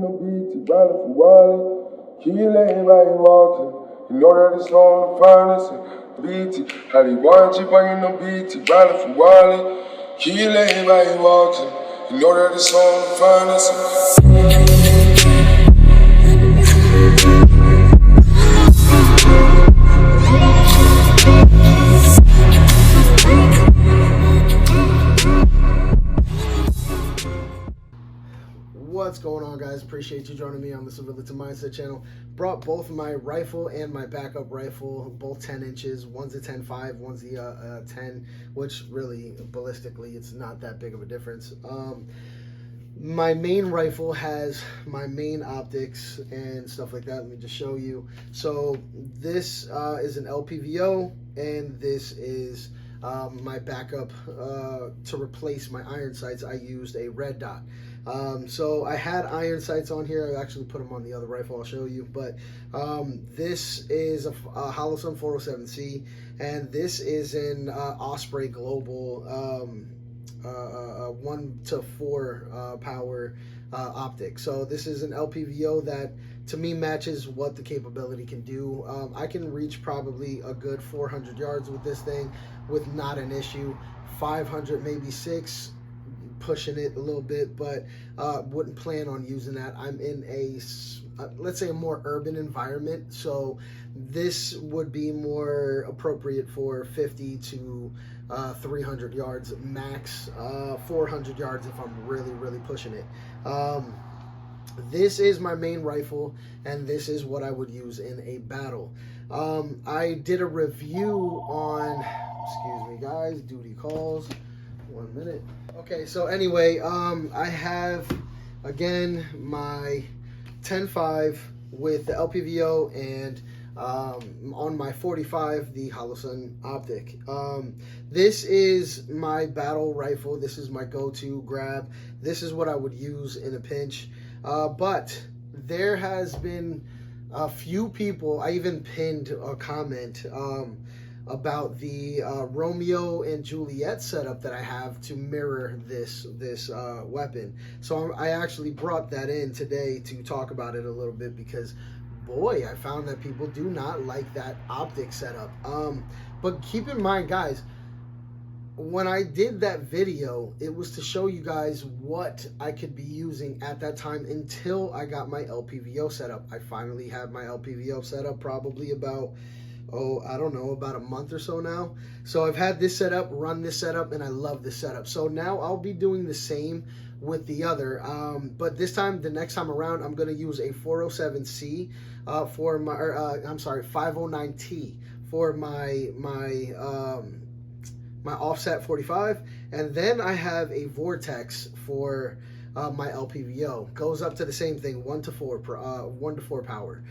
Beat, riding for Wally. Kill everybody walking. You know that it's on the finest. BT, how they want you bringing no BT, riding for Wally. Kill everybody walking. You know that it's on the finest. What's going on, guys? Appreciate you joining me on the Civility Mindset channel. Brought both my rifle and my backup rifle, both 10 inches. One's a 10.5, one's the 10, which really, ballistically, it's not that big of a difference. My main rifle has my main optics and stuff like that. Let me just show you. So this is an LPVO, and this is my backup. To replace my iron sights, I used a red dot. So I had iron sights on here. I actually put them on the other rifle. I'll show you. But this is a Holosun 407C, and this is an Osprey Global 1-to-4 power optic. So this is an LPVO that to me matches what the capability can do. I can reach probably a good 400 yards with this thing with not an issue. 500, maybe 6, pushing it a little bit, but wouldn't plan on using that. I'm in a let's say a more urban environment, so this would be more appropriate for 50 to 300 yards max, 400 yards if I'm really pushing it. This is my main rifle, and this is what I would use in a battle. I did a review on, excuse me guys, duty calls, 1 minute. Okay, so anyway, I have, again, my 10.5 with the LPVO, and on my 45, the Holosun optic. This is my battle rifle. This is my go-to grab. This is what I would use in a pinch. But there has been a few people, I even pinned a comment about the Romeo and Juliet setup that I have to mirror this weapon. So I actually brought that in today to talk about it a little bit, because boy, I found that people do not like that optic setup. But keep in mind, guys, when I did that video, it was to show you guys what I could be using at that time until I got my LPVO setup. I finally have my LPVO setup probably about, I don't know, about a month or so now. So I've had this setup, run this setup, and I love this setup. So now I'll be doing the same with the other. But this time, the next time around, I'm going to use a 407C for my, I'm sorry, 509T for my offset 45, and then I have a Vortex for my LPVO. Goes up to the same thing, 1-to-4 power.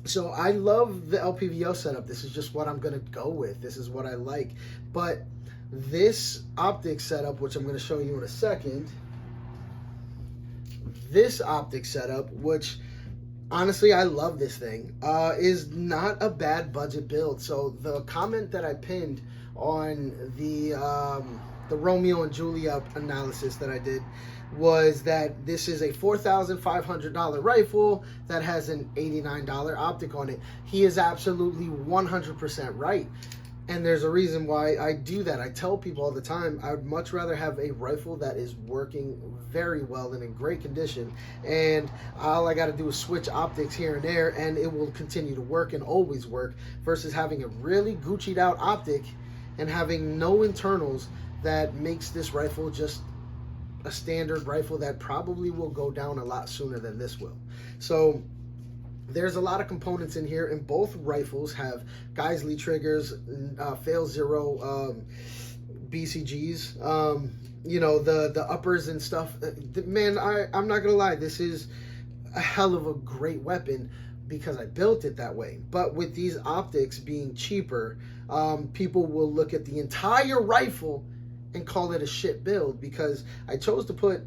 So I love the LPVO setup. This is just what I'm gonna go with. This is what I like. But this optic setup, which I'm gonna show you in a second, this optic setup, which honestly, I love this thing, is not a bad budget build. So the comment that I pinned on the Romeo and Juliet analysis that I did was that this is a $4,500 rifle that has an $89 optic on it. He is absolutely 100% right. And there's a reason why I do that. I tell people all the time, I would much rather have a rifle that is working very well and in great condition, and all I got to do is switch optics here and there, and it will continue to work and always work, versus having a really Gucci'd out optic and having no internals that makes this rifle just a standard rifle that probably will go down a lot sooner than this will. So there's a lot of components in here, and both rifles have Geisley triggers, fail zero BCGs, you know, the uppers and stuff. Man, I'm not gonna lie, this is a hell of a great weapon because I built it that way. But with these optics being cheaper, people will look at the entire rifle and call it a shit build, because I chose to put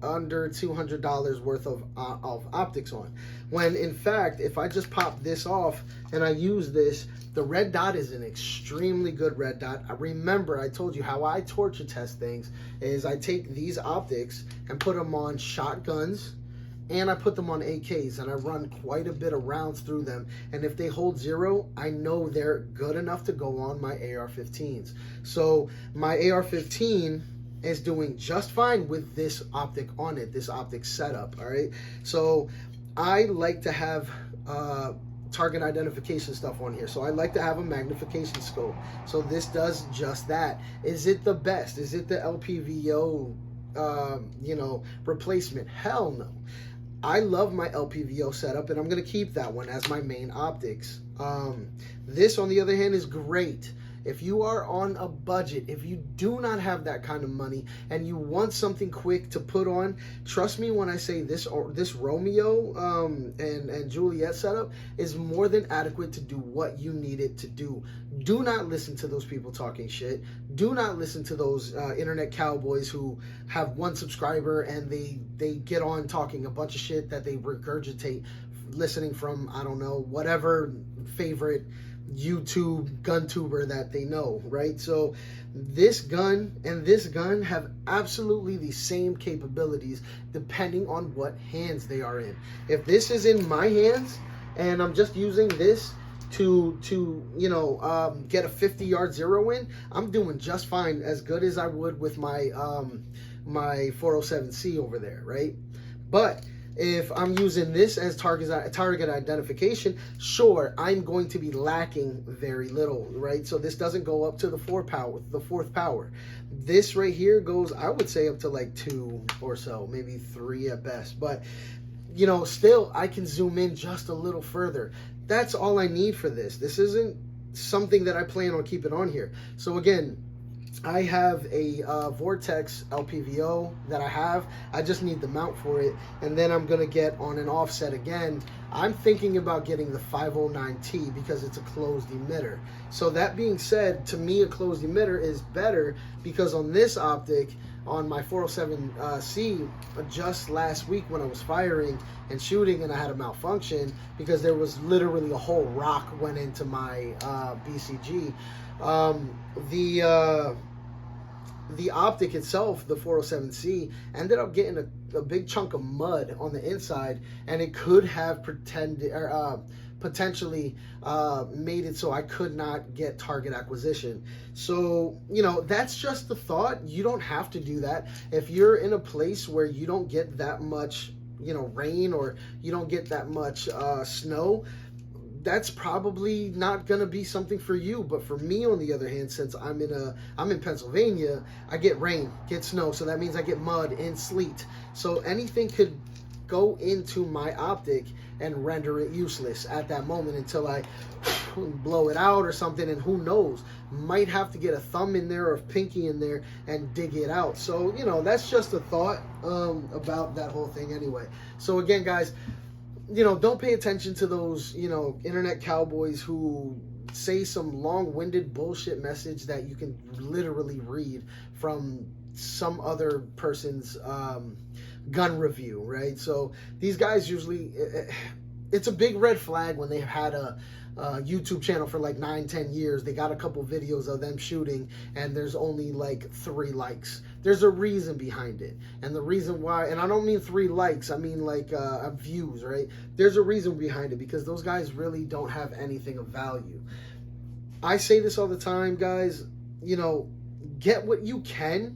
under $200 worth of optics on. When in fact, if I just pop this off and I use this, the red dot is an extremely good red dot. I remember I told you how I torture test things is I take these optics and put them on shotguns, and I put them on AKs, and I run quite a bit of rounds through them. And if they hold 0, I know they're good enough to go on my AR-15s. So my AR-15 is doing just fine with this optic on it, this optic setup, all right? So I like to have target identification stuff on here. So I like to have a magnification scope. So this does just that. Is it the best? Is it the LPVO, replacement? Hell no. I love my LPVO setup, and I'm going to keep that one as my main optics. This, on the other hand, is great. If you are on a budget, if you do not have that kind of money and you want something quick to put on, trust me when I say this Romeo and Juliet setup is more than adequate to do what you need it to do. Do not listen to those people talking shit. Do not listen to those internet cowboys who have 1 subscriber and they get on talking a bunch of shit that they regurgitate listening from, I don't know, whatever favorite YouTube gun tuber that they know, right? So this gun and this gun have absolutely the same capabilities depending on what hands they are in. If this is in my hands and I'm just using this to get a 50-yard zero in, I'm doing just fine, as good as I would with my my 407C over there, right? But if I'm using this as target identification, sure, I'm going to be lacking very little, right? So this doesn't go up to the fourth power. This right here goes, I would say, up to like 2 or so, maybe 3 at best. But, still, I can zoom in just a little further. That's all I need for this. This isn't something that I plan on keeping on here. So again, I have a Vortex LPVO that I just need the mount for it, and then I'm going to get on an offset again. I'm thinking about getting the 509T because it's a closed emitter. So that being said, to me a closed emitter is better because on this optic, on my 407C, just last week when I was firing and shooting and I had a malfunction because there was literally a whole rock went into my BCG. The optic itself, the 407C, ended up getting a big chunk of mud on the inside, and it could have potentially made it so I could not get target acquisition. So, that's just the thought. You don't have to do that. If you're in a place where you don't get that much, rain, or you don't get that much snow, that's probably not gonna be something for you. But for me, on the other hand, since I'm in Pennsylvania, I get rain, get snow, so that means I get mud and sleet. So anything could go into my optic and render it useless at that moment until I blow it out or something, and who knows, might have to get a thumb in there or a pinky in there and dig it out. So that's just a thought about that whole thing anyway. So again, guys, don't pay attention to those, internet cowboys who say some long-winded bullshit message that you can literally read from some other person's gun review, right? So these guys usually, it's a big red flag when they've had a YouTube channel for like 9-10 years. They got a couple videos of them shooting and there's only like 3 likes. There's a reason behind it, and the reason why, and I don't mean 3 likes, I mean like views, right? There's a reason behind it, because those guys really don't have anything of value. I say this all the time, guys, get what you can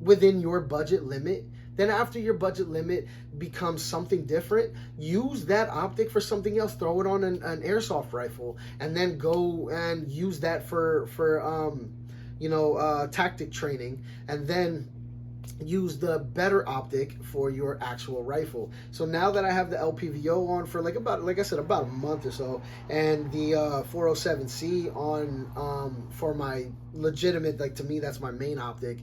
within your budget limit. Then after your budget limit becomes something different, use that optic for something else. Throw it on an airsoft rifle, and then go and use that for tactic training, and then use the better optic for your actual rifle. So now that I have the LPVO on for like a month or so, and the 407C on for my legitimate, like, to me, that's my main optic,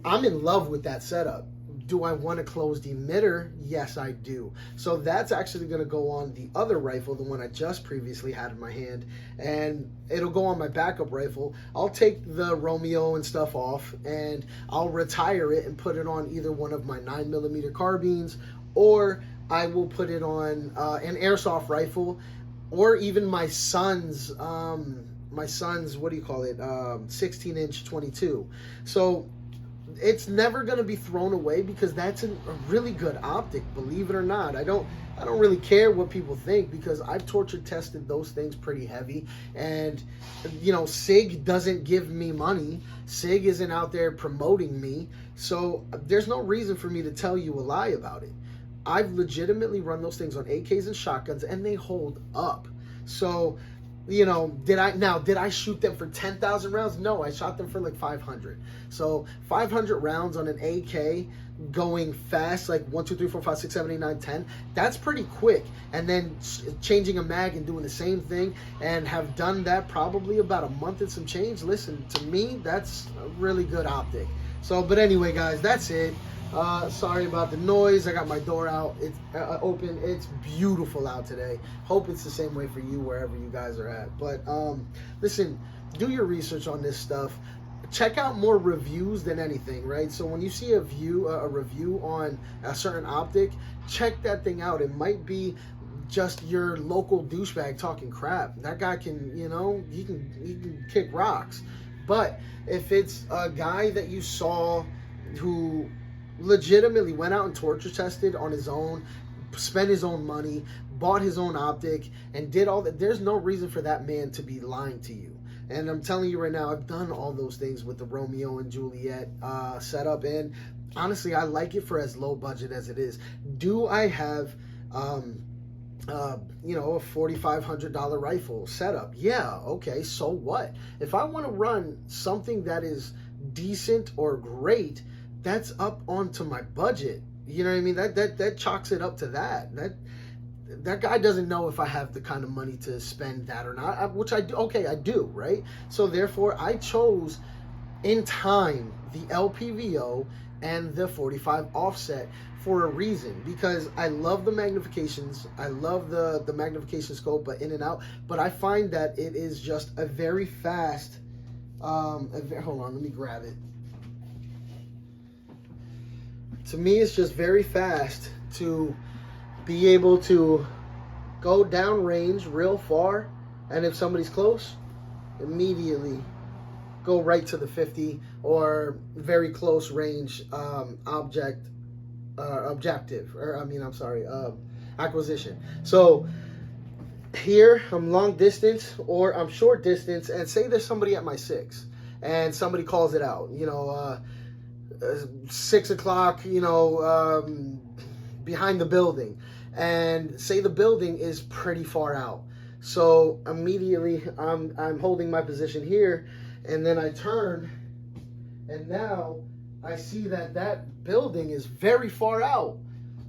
I'm in love with that setup. Do I want a closed emitter? Yes, I do. So that's actually going to go on the other rifle, the one I just previously had in my hand, and it'll go on my backup rifle. I'll take the Romeo and stuff off, and I'll retire it and put it on either one of my 9mm carbines, or I will put it on an airsoft rifle, or even my son's what do you call it, 16-inch 22. So it's never going to be thrown away, because that's a really good optic, believe it or not. I don't really care what people think, because I've torture tested those things pretty heavy. And you know, Sig doesn't give me money. Sig isn't out there promoting me, so there's no reason for me to tell you a lie about it. I've legitimately run those things on AKs and shotguns, and they hold up. So, you know, did I shoot them for 10,000 rounds? No, I shot them for like 500. So 500 rounds on an AK going fast, like 1, 2, 3, 4, 5, 6, 7, 8, 9, 10. That's pretty quick. And then changing a mag and doing the same thing, and have done that probably about a month and some change. Listen, to me, that's a really good optic. So, but anyway, guys, that's it. Sorry about the noise. I got my door out. It's open. It's beautiful out today. Hope it's the same way for you wherever you guys are at. But listen, do your research on this stuff. Check out more reviews than anything, right? So when you see a review on a certain optic, check that thing out. It might be just your local douchebag talking crap. That guy can, you know, he can kick rocks. But if it's a guy that you saw who legitimately went out and torture tested on his own, spent his own money, bought his own optic, and did all that, there's no reason for that man to be lying to you. And I'm telling you right now, I've done all those things with the Romeo and Juliet setup, and honestly, I like it for as low budget as it is. Do I have you know, a $4,500 rifle setup? Yeah, okay, so what? If I want to run something that is decent or great, that's up onto my budget. You know what I mean? That chalks it up to that. That guy doesn't know if I have the kind of money to spend that or not, which I do. Okay, I do, right? So therefore, I chose in time the LPVO and the 45 offset for a reason, because I love the magnifications. I love the magnification scope, but in and out. But I find that it is just a very fast. Hold on, let me grab it. To me, it's just very fast to be able to go down range real far, and if somebody's close, immediately go right to the 50 or very close range acquisition. So here I'm long distance or I'm short distance, and say there's somebody at my 6 and somebody calls it out, you know, 6 o'clock, you know, behind the building, and say the building is pretty far out. So immediately I'm holding my position here, and then I turn, and now I see that building is very far out.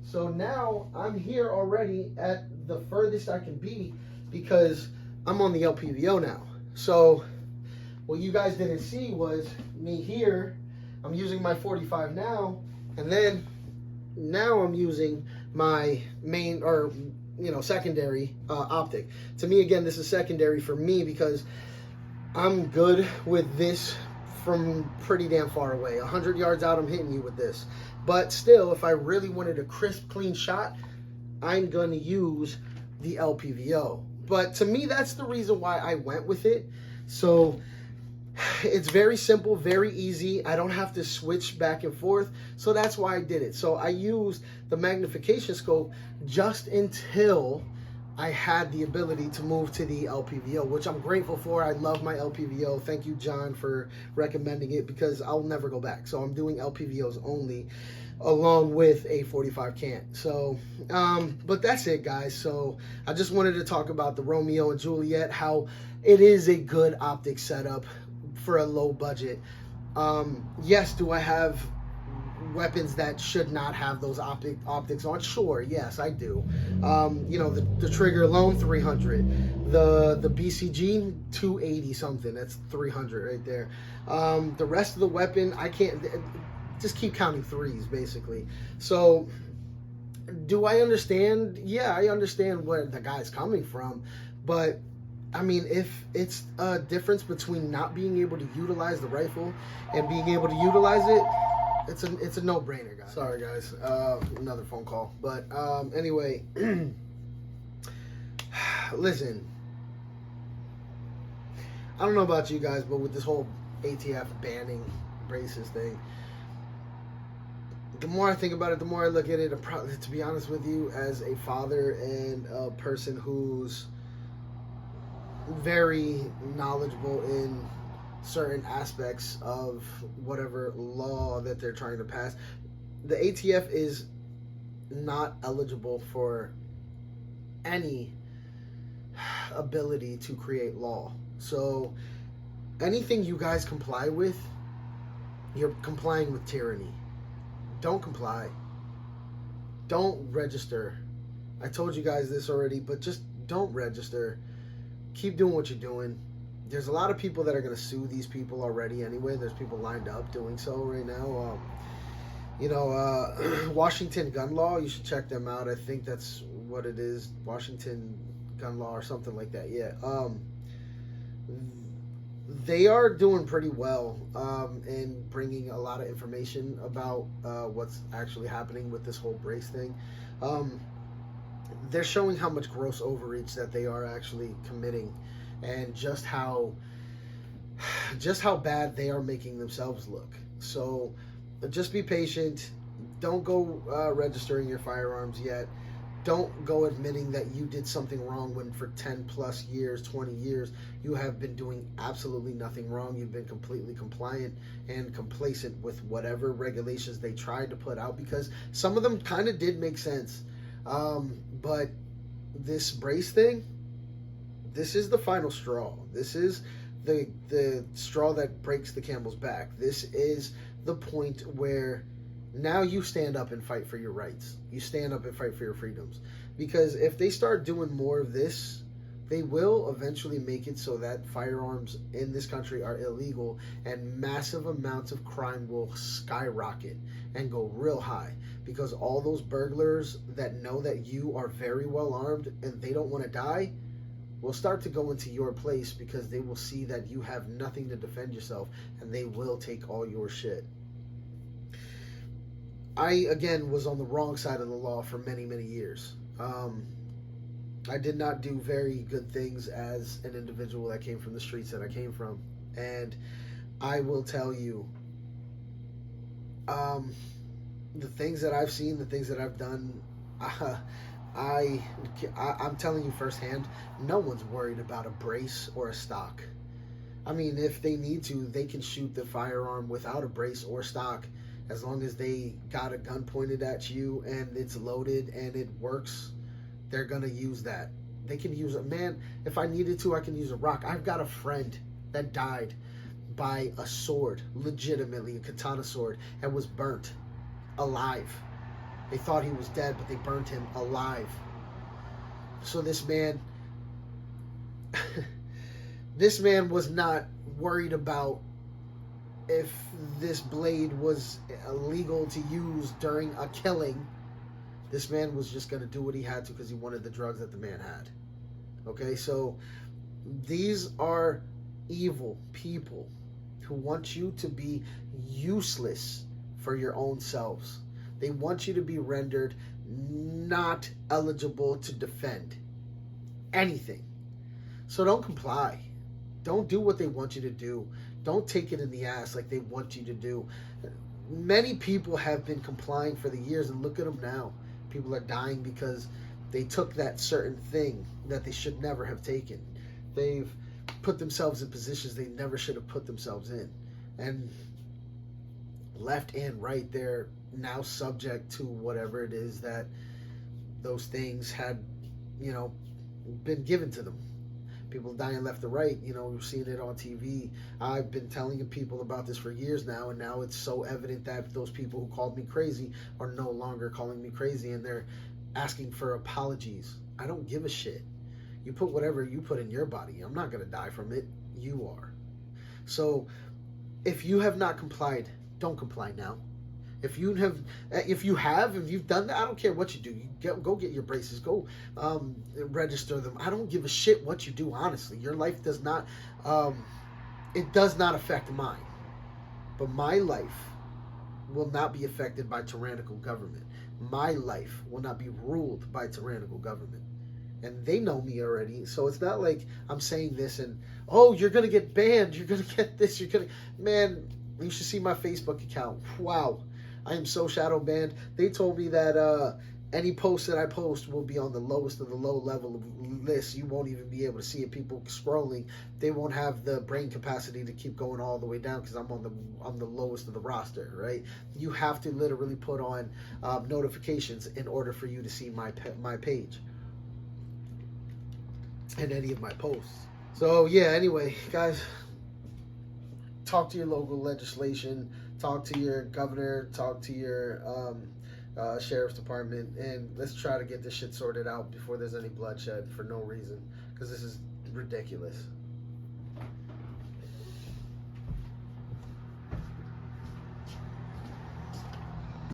So now I'm here already at the furthest I can be, because I'm on the LPVO now. So what you guys didn't see was me here. I'm using my 45 now, and then now I'm using my main, or you know, secondary optic. To me, again, this is secondary for me because I'm good with this from pretty damn far away. 100 yards out, I'm hitting you with this. But still, if I really wanted a crisp, clean shot, I'm going to use the LPVO. But to me, that's the reason why I went with it. So it's very simple, very easy. I don't have to switch back and forth. So that's why I did it. So I used the magnification scope just until I had the ability to move to the LPVO, which I'm grateful for. I love my LPVO. Thank you, John, for recommending it, because I'll never go back. So I'm doing LPVOs only, along with a 45 cant. So, but that's it, guys. So I just wanted to talk about the Romeo and Juliet, how it is a good optic setup for a low budget. Yes, do I have weapons that should not have those optics on? Sure, yes, I do. You know, the trigger alone, 300. The BCG, 280 something. That's 300 right there. The rest of the weapon, I can't. just keep counting threes, basically. So, do I understand? Yeah, I understand where the guy's coming from, but I mean, if it's a difference between not being able to utilize the rifle and being able to utilize it, it's a no-brainer, guys. Sorry, guys. Another phone call. But anyway, listen. I don't know about you guys, but with this whole ATF banning braces thing, the more I think about it, the more I look at it. To be honest with you, as a father and a person who's very knowledgeable in certain aspects of whatever law that they're trying to pass, the ATF is not eligible for any ability to create law. So anything you guys comply with, you're complying with tyranny. Don't comply. Don't register. I told you guys this already, but just don't register. Keep doing what you're doing. There's a lot of people that are going to sue these people already anyway. There's people lined up doing so right now. Washington gun law, you should check them out. I think that's what it is. Washington gun law or something like that. Yeah. They are doing pretty well in bringing a lot of information about what's actually happening with this whole brace thing. They're showing how much gross overreach that they are actually committing, and just how bad they are making themselves look. So just be patient. Don't go registering your firearms yet. Don't go admitting that you did something wrong when for 10 plus years, 20 years, you have been doing absolutely nothing wrong. You've been completely compliant and complacent with whatever regulations they tried to put out, because some of them kind of did make sense. But this brace thing, this is the final straw. This is the straw that breaks the camel's back. This is the point where now you stand up and fight for your rights. You stand up and fight for your freedoms. Because if they start doing more of this, they will eventually make it so that firearms in this country are illegal, and massive amounts of crime will skyrocket and go real high, because all those burglars that know that you are very well armed and they don't want to die will start to go into your place, because they will see that you have nothing to defend yourself, and they will take all your shit. I, again, was on the wrong side of the law for many, many years. I did not do very good things as an individual that came from the streets that I came from. And I will tell you, the things that I've seen, the things that I've done, I'm telling you firsthand, no one's worried about a brace or a stock. I mean, if they need to, they can shoot the firearm without a brace or stock, as long as they got a gun pointed at you and it's loaded and it works. They're gonna use that. They can use it. Man, if I needed to, I can use a rock. I've got a friend that died by a sword, legitimately a katana sword, and was burnt alive. They thought he was dead, but they burnt him alive. So this man this man was not worried about if this blade was illegal to use during a killing. This man was just going to do what he had to because he wanted the drugs that the man had. Okay, so these are evil people who want you to be useless for your own selves. They want you to be rendered not eligible to defend anything. So don't comply. Don't do what they want you to do. Don't take it in the ass like they want you to do. Many people have been complying for the years, and look at them now. People are dying because they took that certain thing that they should never have taken. They've put themselves in positions they never should have put themselves in. And left and right, they're now subject to whatever it is that those things had, been given to them. People dying left and right. We've seen it on TV. I've been telling people about this for years now, and now it's so evident that those people who called me crazy are no longer calling me crazy, and they're asking for apologies. I don't give a shit. You put whatever you put in your body. I'm not going to die from it. You are. So if you have not complied, don't comply now. If you have, if you've done that, I don't care what you do. Go get your braces. Go register them. I don't give a shit what you do. Honestly, your life does not. It does not affect mine, but my life will not be affected by tyrannical government. My life will not be ruled by tyrannical government. And they know me already, so it's not like I'm saying this and, oh, you're gonna get banned, you're gonna get this, you're gonna, man, you should see my Facebook account. Wow, I am so shadow banned. They told me that any post that I post will be on the lowest of the low level list. You won't even be able to see it. People scrolling, they won't have the brain capacity to keep going all the way down because I'm the lowest of the roster, right? You have to literally put on notifications in order for you to see my page and any of my posts. So yeah, anyway, guys, talk to your local legislation, talk to your governor, talk to your sheriff's department, and let's try to get this shit sorted out before there's any bloodshed for no reason, because this is ridiculous.